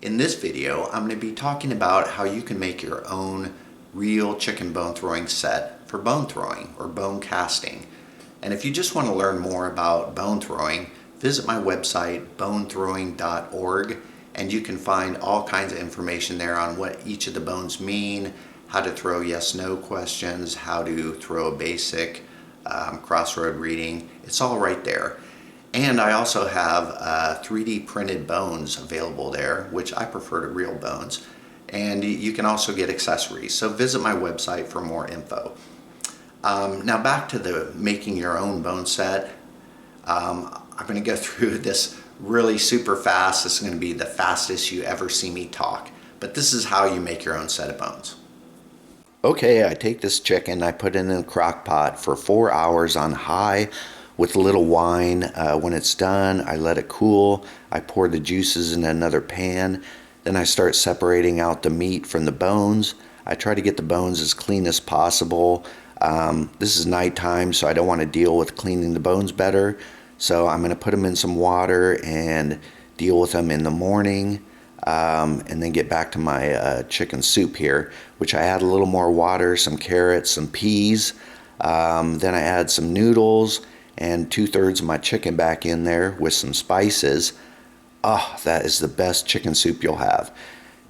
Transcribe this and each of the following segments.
In this video, I'm going to be talking about how you can make your own real chicken bone throwing set for bone throwing or bone casting. And if you just want to learn more about bone throwing, visit my website bonethrowing.org, and you can find all kinds of information there on what each of the bones mean, how to throw yes/no questions, how to throw a basic crossroad reading. It's all right there. And I also have 3D printed bones available there, which I prefer to real bones. And you can also get accessories. So visit my website for more info. Now back to the making your own bone set. I'm going to go through this really super fast. This is going to be the fastest you ever see me talk. But this is how you make your own set of bones. Okay, I take this chicken, I put it in a crock pot for 4 hours on high with a little wine. When it's done, I let it cool. I pour the juices in another pan. Then I start separating out the meat from the bones. I try to get the bones as clean as possible. This is nighttime, so I don't want to deal with cleaning the bones better. So I'm going to put them in some water and deal with them in the morning. And then get back to my chicken soup here, which I add a little more water, some carrots, some peas. Then I add some noodles and 2/3 of my chicken back in there with some spices. Oh, that is the best chicken soup you'll have.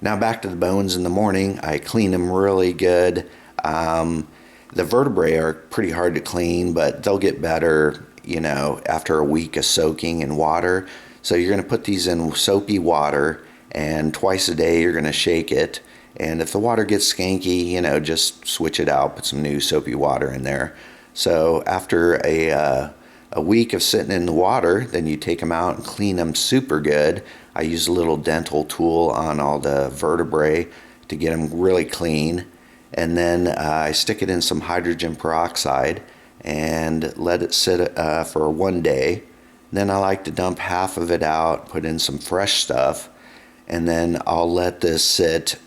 Now back to the bones in the morning. I clean them really good. The vertebrae are pretty hard to clean, but they'll get better, you know, after a week of soaking in water. So you're going to put these in soapy water, and twice a day you're going to shake it. And if the water gets skanky, you know, just switch it out, put some new soapy water in there. So after a week of sitting in the water, then you take them out and clean them super good. I use a little dental tool on all the vertebrae to get them really clean. And then I stick it in some hydrogen peroxide and let it sit for 1 day. Then I like to dump half of it out, put in some fresh stuff, and then I'll let this sit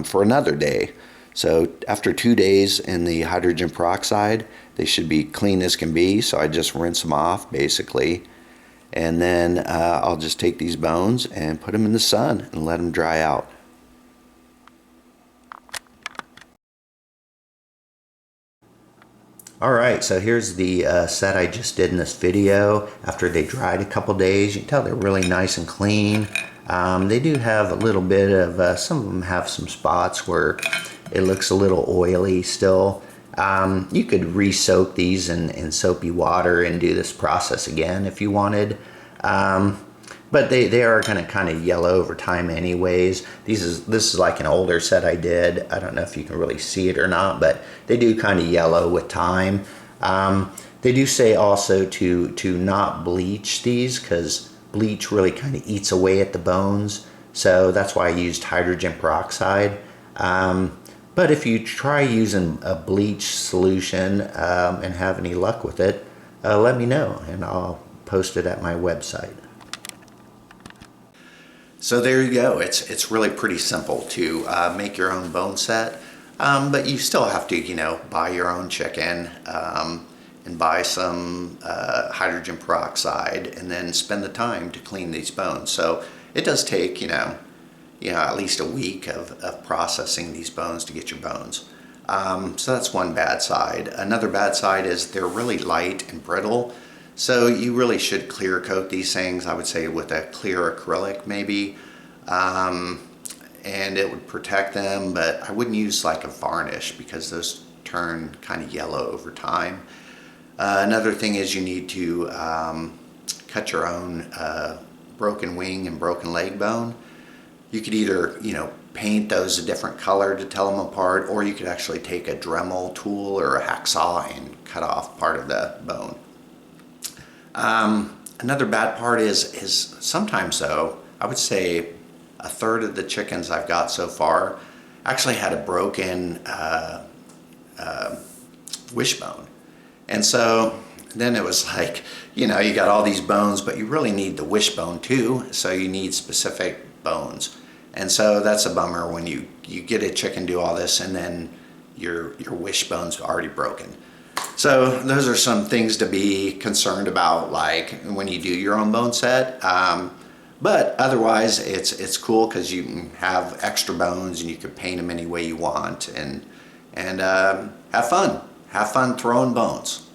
for another day. So after 2 days in the hydrogen peroxide, they should be clean as can be. So I just rinse them off basically. And then I'll just take these bones and put them in the sun and let them dry out. Alright, so here's the set I just did in this video. After they dried a couple days, you can tell they're really nice and clean. They do have a little bit of, some of them have some spots where it looks a little oily still. You could re-soak these in soapy water and do this process again if you wanted. But they are going to kind of yellow over time anyways. This is like an older set I did. I don't know if you can really see it or not, but they do kind of yellow with time. They do say also to not bleach these, because bleach really kind of eats away at the bones. So that's why I used hydrogen peroxide. But if you try using a bleach solution and have any luck with it, let me know and I'll post it at my website. So there you go. It's really pretty simple to make your own bone set, but you still have to, you know, buy your own chicken and buy some hydrogen peroxide and then spend the time to clean these bones. So it does take, you know, at least a week of processing these bones to get your bones. So that's one bad side. Another bad side is they're really light and brittle. So you really should clear coat these things, I would say with a clear acrylic maybe. And it would protect them, but I wouldn't use like a varnish because those turn kind of yellow over time. Another thing is you need to cut your own broken wing and broken leg bone. You could either, you know, paint those a different color to tell them apart, or you could actually take a Dremel tool or a hacksaw and cut off part of the bone. Another bad part is sometimes though, I would say 1/3 of the chickens I've got so far actually had a broken wishbone. And so then it was like, you know, you got all these bones, but you really need the wishbone too. So you need specific bones. And so that's a bummer when you get a chicken do all this and then your wishbone's already broken. So those are some things to be concerned about, like when you do your own bone set. But otherwise, it's cool because you can have extra bones and you can paint them any way you want, and have fun. Have fun throwing bones.